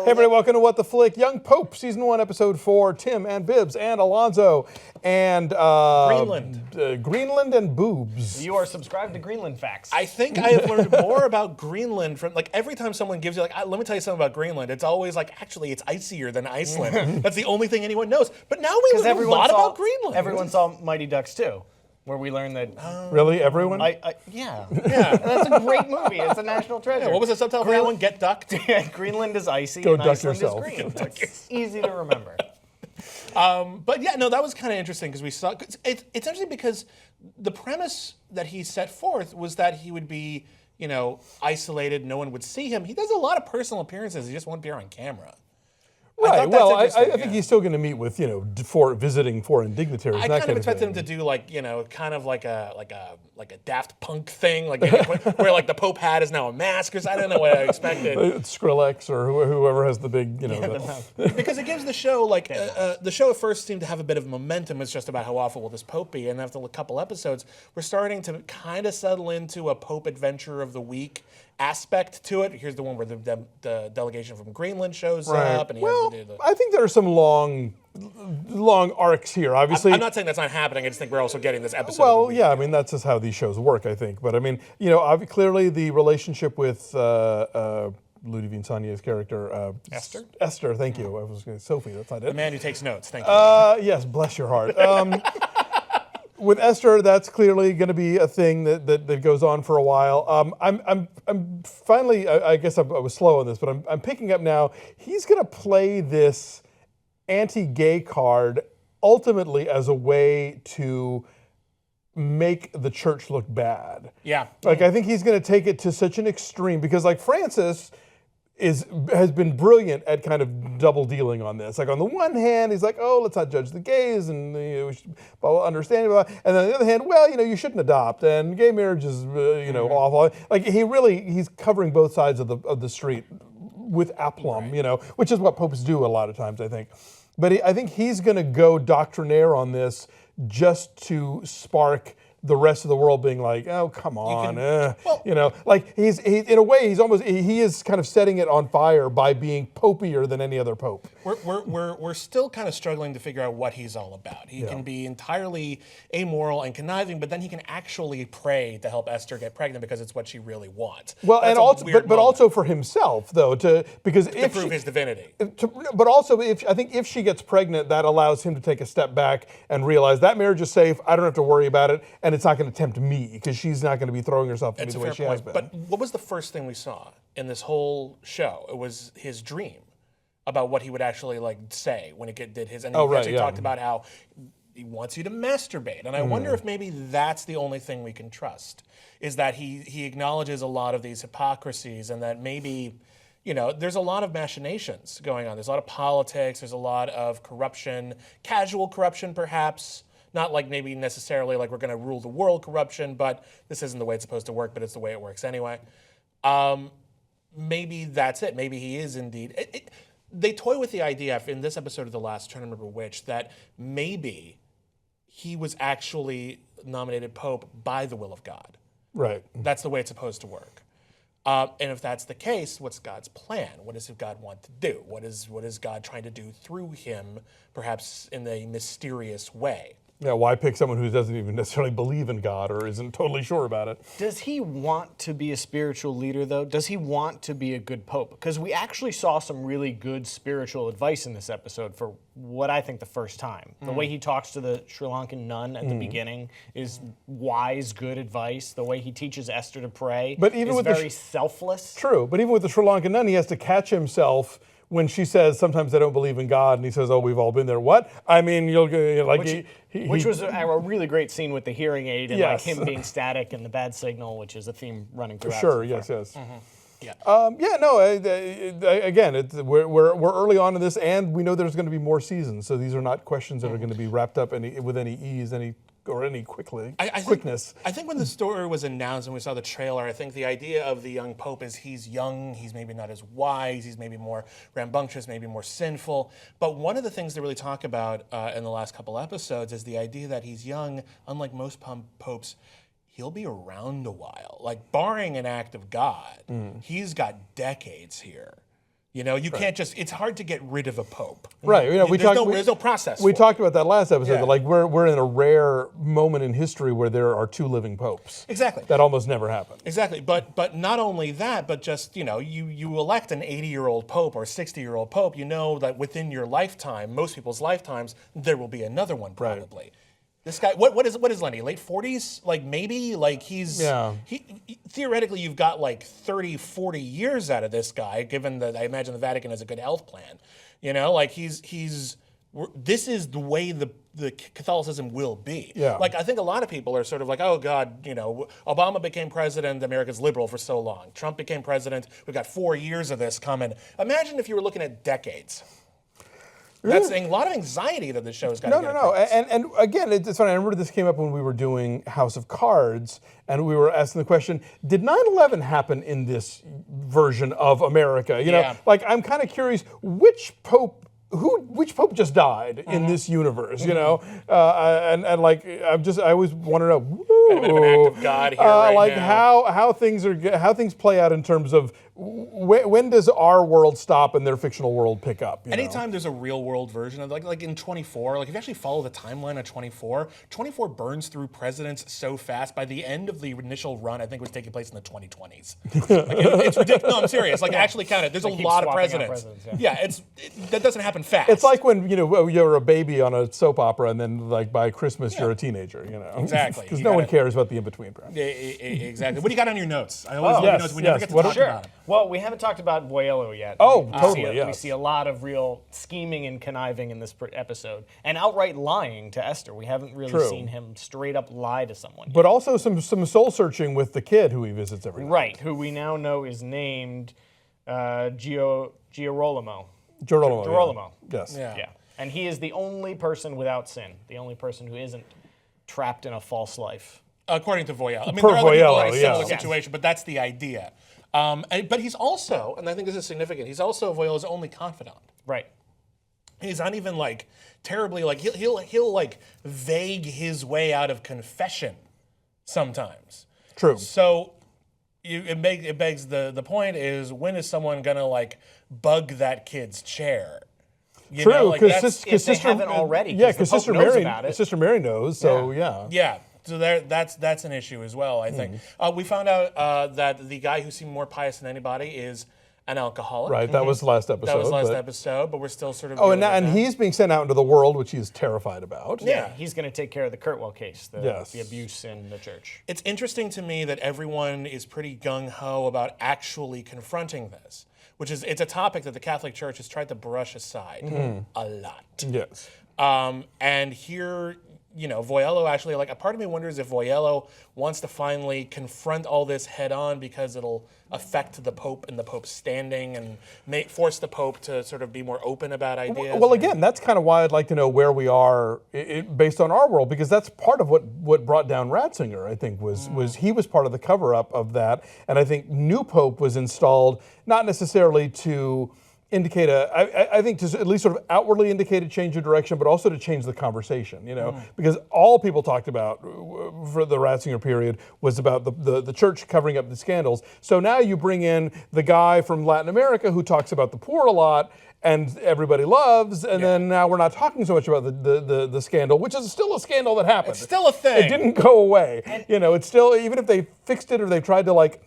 Hey everybody, welcome to What the Flick, Young Pope, Season 1, Episode 4, Tim and Bibbs and Alonso and... Greenland. Greenland and boobs. You are subscribed to Greenland Facts. I think I have learned more about Greenland from, like, every time someone gives you, like, let me tell you something about Greenland, it's always like, actually, it's icier than Iceland. That's the only thing anyone knows. But now we learn a lot about Greenland. Everyone saw Mighty Ducks 2, where we learned that... Really, everyone? Yeah. That's a great movie. It's a national treasure. Yeah, what was the subtitle for that one? Get ducked? Greenland is icy Go and duck Iceland yourself. is green. It's easy to remember. But yeah, no, that was kind of interesting because we saw. It's interesting because the premise that he set forth was that he would be, isolated. No one would see him. He does a lot of personal appearances. He just won't appear on camera. Right. Well, I think he's still going to meet with, visiting foreign dignitaries. I kind of expected him to do kind of like a Daft Punk thing, where like the Pope hat is now a mask. Or I don't know what I expected. Skrillex or whoever has the big, because it gives the show the show at first seemed to have a bit of momentum. It's just about how awful will this Pope be, and after a couple episodes, we're starting to kind of settle into a Pope adventure of the week aspect to it. Here's the one where the delegation from Greenland shows up, and he has to do the... I think there are some long arcs here. Obviously, I'm not saying that's not happening. I just think we're also getting this episode. Well, yeah, I mean that's just how these shows work. I think, but I mean, clearly the relationship with Ludivine Sagne's character, Esther. Esther, thank you. I was going to say Sophie. That's not it. The man who takes notes. Thank you. Yes, bless your heart. With Esther, that's clearly going to be a thing that goes on for a while. I'm finally, I guess I was slow on this, but I'm picking up now. He's going to play this anti-gay card ultimately as a way to make the church look bad. Yeah. Like, I think he's going to take it to such an extreme because, like, Francis has been brilliant at kind of double dealing on this. Like, on the one hand, he's like, oh, let's not judge the gays and we should understand about. And on the other hand, well, you shouldn't adopt and gay marriage is awful. Like, he's covering both sides of the street with aplomb, which is what popes do a lot of times, I think. But I think he's going to go doctrinaire on this just to spark the rest of the world being like, oh, come on, like he's in a way he is kind of setting it on fire by being popier than any other pope. We're still kind of struggling to figure out what he's all about. He can be entirely amoral and conniving, but then he can actually pray to help Esther get pregnant because it's what she really wants. Well, and also, but also for himself though, to prove his divinity. But also, I think if she gets pregnant, that allows him to take a step back and realize that marriage is safe. I don't have to worry about it. And it's not going to tempt me because she's not going to be throwing herself at me the way she has been. But what was the first thing we saw in this whole show? It was his dream about what he would actually say when he did his. And he actually talked about how he wants you to masturbate. And I wonder if maybe that's the only thing we can trust is that he acknowledges a lot of these hypocrisies and that maybe. There's a lot of machinations going on. There's a lot of politics. There's a lot of corruption, casual corruption perhaps. Not like maybe necessarily like we're going to rule the world corruption, but this isn't the way it's supposed to work, but it's the way it works anyway. Maybe that's it. Maybe he is indeed. They toy with the idea in this episode of The Last Tournament of Which that maybe he was actually nominated Pope by the will of God. Right. That's the way it's supposed to work. And if that's the case, what's God's plan? What does God want to do? What is God trying to do through him, perhaps in a mysterious way? Yeah, why pick someone who doesn't even necessarily believe in God or isn't totally sure about it? Does he want to be a spiritual leader, though? Does he want to be a good pope? Because we actually saw some really good spiritual advice in this episode for what I think the first time. The way he talks to the Sri Lankan nun at the beginning is wise, good advice. The way he teaches Esther to pray is very selfless. True, but even with the Sri Lankan nun, he has to catch himself when she says, sometimes I don't believe in God, and he says, oh, we've all been there. What? I mean, which was a really great scene with the hearing aid and like him being static and the bad signal, which is a theme running throughout. Sure, yes. Mm-hmm. Yeah. Again, we're early on in this, and we know there's going to be more seasons, so these are not questions that are going to be wrapped up with any ease, any quickness. I think when the story was announced and we saw the trailer, I think the idea of the young pope is he's young, he's maybe not as wise, he's maybe more rambunctious, maybe more sinful. But one of the things they really talk about in the last couple episodes is the idea that he's young, unlike most popes. He'll be around a while. Like, barring an act of God, he's got decades here You know, you can't just, it's hard to get rid of a pope. Right. You know, there's no process. We talked about that last episode. Yeah. That, like we're in a rare moment in history where there are 2 living popes. Exactly. That almost never happened. Exactly. But not only that, but just, you know, you elect an 80-year-old pope or 60-year-old pope, you know that within your lifetime, most people's lifetimes, there will be another one probably. Right. This guy, what is Lenny? Late 40s? Like maybe? Like he theoretically you've got like 30, 40 years out of this guy, given that I imagine the Vatican has a good health plan. You know, like this is the way the Catholicism will be. Yeah. Like I think a lot of people are sort of like, oh God, you know, Obama became president, America's liberal for so long. Trump became president, we've got 4 years of this coming. Imagine if you were looking at decades. That's a lot of anxiety that the show's got. No. And again, it's funny. I remember this came up when we were doing House of Cards, and we were asking the question: did 9/11 happen in this version of America? You know, like I'm kind of curious which pope just died in this universe, you know, and like I always want to know kind of an act of God here right like now. how things play out in terms of when does our world stop and their fictional world pick up? Anytime there's a real world version of like in 24, like if you actually follow the timeline of 24 burns through presidents so fast. By the end of the initial run, I think it was taking place in the 2020s. Like it's ridiculous. No, I'm serious. Like actually count it. There's a lot of presidents. That doesn't happen fast. It's like when you're a baby on a soap opera, and then like by Christmas you're a teenager. You know, exactly. Because no one cares about the in between. Exactly. What do you got on your notes? I always love your notes. We never get to talk about them. Well, we haven't talked about Voiello yet. Oh, totally, yes. We see a lot of real scheming and conniving in this episode. And outright lying to Esther. We haven't really seen him straight up lie to someone yet. But also some soul searching with the kid who he visits every night. Right, who we now know is named Girolamo. Girolamo. Yes. Yeah. And he is the only person without sin, the only person who isn't trapped in a false life. According to Voiello. I mean, Per there are other people Voiello, in a similar situation, but that's the idea. But he's also, and I think this is significant, he's also Voiello's only confidant. Right. He's not even like terribly like he'll like vague his way out of confession sometimes. True. So it begs the point is, when is someone gonna like bug that kid's chair? True, because if they haven't already. Yeah, because Sister Mary knows. So yeah. So that's an issue as well, I think. We found out that the guy who seemed more pious than anybody is an alcoholic. Right, that was the last episode. That was the last episode, but we're still sort of... and he's being sent out into the world, which he's terrified about. Yeah, he's going to take care of the Kurtwell case, the abuse in the church. It's interesting to me that everyone is pretty gung-ho about actually confronting this, which is, it's a topic that the Catholic Church has tried to brush aside a lot. Yes. And here... Voiello actually, like, a part of me wonders if Voiello wants to finally confront all this head on because it'll affect the Pope and the Pope's standing and force the Pope to sort of be more open about ideas. Well, again, that's kind of why I'd like to know where we are based on our world, because that's part of what brought down Ratzinger, I think, was he was part of the cover-up of that. And I think new Pope was installed not necessarily to indicate I think to at least sort of outwardly indicate a change of direction, but also to change the conversation, because all people talked about for the Ratzinger period was about the church covering up the scandals. So now you bring in the guy from Latin America who talks about the poor a lot and everybody loves, and then now we're not talking so much about the scandal, which is still a scandal that happened. It's still a thing. It didn't go away. It's still, even if they fixed it or they tried to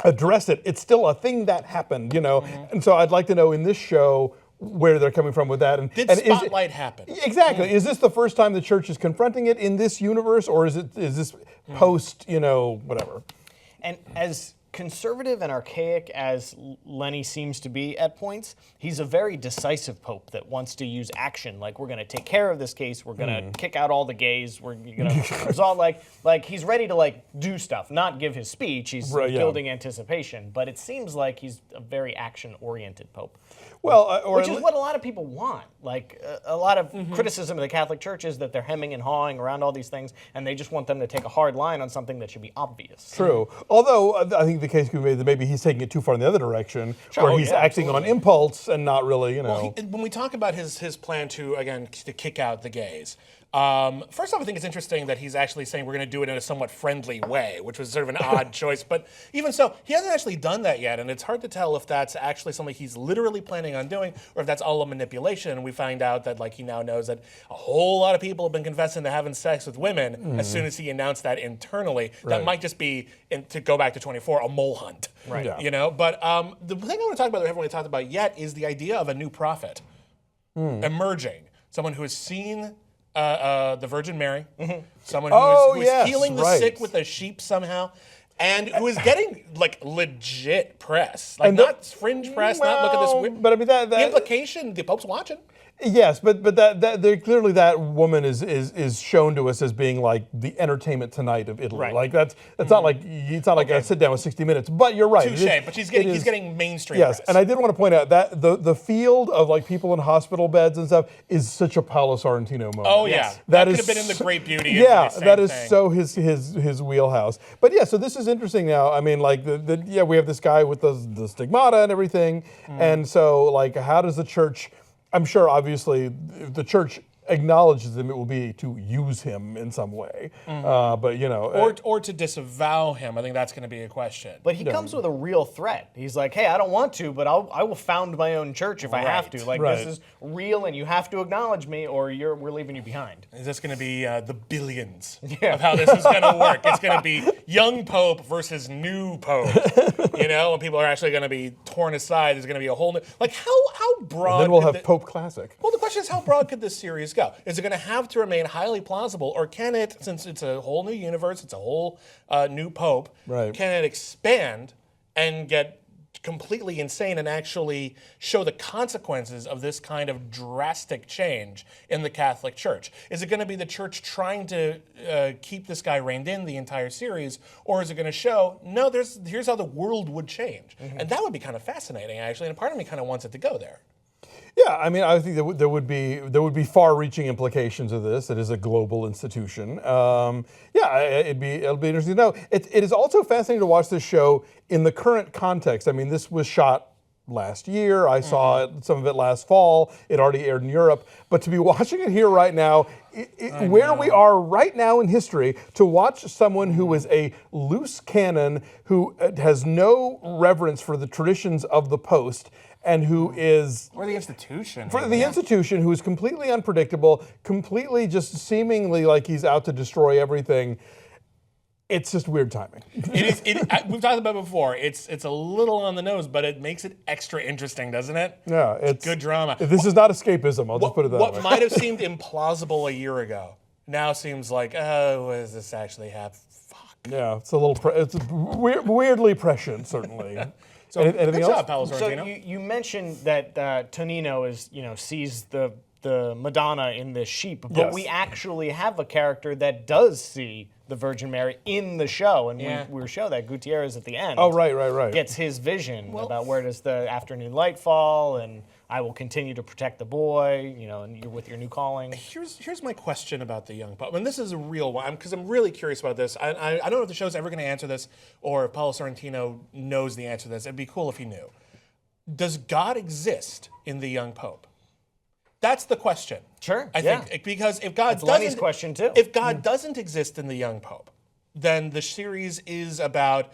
address it, it's still a thing that happened, And so I'd like to know in this show where they're coming from with that. Did Spotlight happen? Exactly. Is this the first time the church is confronting it in this universe, or is this post, whatever? And as conservative and archaic as Lenny seems to be at points, he's a very decisive pope that wants to use action. Like, we're going to take care of this case. We're going to kick out all the gays. We're going to resolve, like he's ready to do stuff, not give his speech. He's building anticipation. But it seems like he's a very action-oriented pope. Well, which is what a lot of people want. Like, a lot of criticism of the Catholic Church is that they're hemming and hawing around all these things, and they just want them to take a hard line on something that should be obvious. True. Although I think the case could be made that maybe he's taking it too far in the other direction, where he's acting on impulse and not really, Well, when we talk about his plan to kick out the gays, First off, I think it's interesting that he's actually saying we're going to do it in a somewhat friendly way, which was sort of an odd choice. But even so, he hasn't actually done that yet, and it's hard to tell if that's actually something he's literally planning on doing, or if that's all a manipulation. And we find out that he now knows that a whole lot of people have been confessing to having sex with women as soon as he announced that internally. Right. That might just be, to go back to 24, a mole hunt. Right. Yeah. But the thing I want to talk about that we haven't really talked about yet is the idea of a new prophet emerging, someone who has seen the Virgin Mary, someone who is healing the sick with a sheep somehow, and who is getting legit press, not fringe press, not look at this. But I mean the implication, the Pope's watching. Yes, but clearly that woman is shown to us as being like the Entertainment Tonight of Italy. Right. Like that's not like a sit down with 60 Minutes. But you're right. Touché. But he's getting mainstream. Yes, press. and I did want to point out that the field of people in hospital beds and stuff is such a Paolo Sorrentino moment. Oh yeah, that could have been in The Great Beauty. Yeah, that is so his wheelhouse. But yeah, so this is interesting now. I mean, we have this guy with the stigmata and everything, and so how does the church? I'm sure, obviously, if the church acknowledges him, it will be to use him in some way. But or to disavow him. I think that's going to be a question. But he comes with a real threat. He's like, hey, I don't want to, but I will found my own church if I have to. This is real, and you have to acknowledge me, or we're leaving you behind. Is this going to be the billions of how this is going to work? It's going to be young Pope versus new Pope. When people are actually going to be torn aside, there's going to be a whole new how broad. And then we'll have Pope Classic. Well, the question is, how broad could this series go? Is it going to have to remain highly plausible, or can it, since it's a whole new universe, it's a whole new Pope, can it expand and get completely insane and actually show the consequences of this kind of drastic change in the Catholic Church? Is it going to be the church trying to keep this guy reined in the entire series, or is it going to show, no, here's how the world would change? And that would be kind of fascinating, actually, and part of me kind of wants it to go there. Yeah, I mean, I think there would be far-reaching implications of this. It is a global institution. It'll be interesting to know. It is also fascinating to watch this show in the current context. I mean, this was shot last year. I saw some of it last fall. It already aired in Europe. But to be watching it here right now, where we are right now in history, to watch someone who is a loose cannon, who has no reverence for the traditions of the post, and who is... Or the institution. For the institution, who is completely unpredictable, completely just seemingly like he's out to destroy everything. It's just weird timing. We've talked about it before. It's a little on the nose, but it makes it extra interesting, doesn't it? Yeah, it's good drama. This is not escapism. I'll just put it that way. What might have seemed implausible a year ago now seems like, oh, does this actually happen? Fuck. Yeah, it's a little. It's weirdly prescient, certainly. So anything else? Job, Paolo Sorrentino. So you mentioned that Tonino sees the Madonna in this sheep, but we actually have a character that does see the Virgin Mary in the show, and we show that Gutierrez at the end. Oh, right. Gets his vision about where does the afternoon light fall, and I will continue to protect the boy, and you're with your new calling. Here's my question about the young Pope, and this is a real one, because I'm really curious about this. I don't know if the show's ever going to answer this, or if Paolo Sorrentino knows the answer to this. It'd be cool if he knew. Does God exist in the young Pope? That's the question. Sure. I think because if God doesn't, Lenny's question too. If God doesn't exist in the young Pope, then the series is about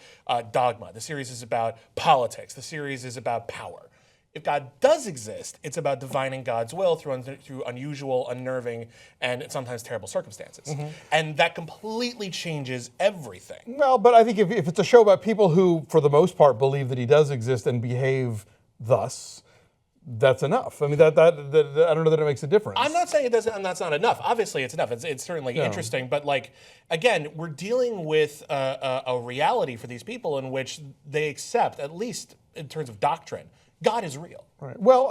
dogma. The series is about politics. The series is about power. If God does exist, it's about divining God's will through unusual, unnerving, and sometimes terrible circumstances. And that completely changes everything. Well, but I think if it's a show about people who, for the most part, believe that he does exist and behave thus, that's enough. I mean, that I don't know that it makes a difference. I'm not saying it doesn't, and that's not enough. Obviously, it's enough. It's certainly interesting, but again, we're dealing with a reality for these people in which they accept, at least in terms of doctrine, God is real. Right. Well,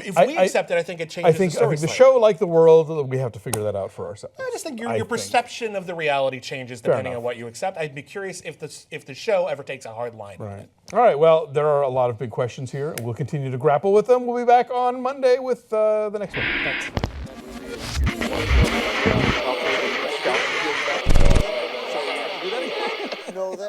if we accept it, I think it changes the story. I think the show, like the world, we have to figure that out for ourselves. I just think your perception of the reality changes depending on what you accept. I'd be curious if the show ever takes a hard line on it. All right. Well, there are a lot of big questions here, and we'll continue to grapple with them. We'll be back on Monday with the next one. Thanks.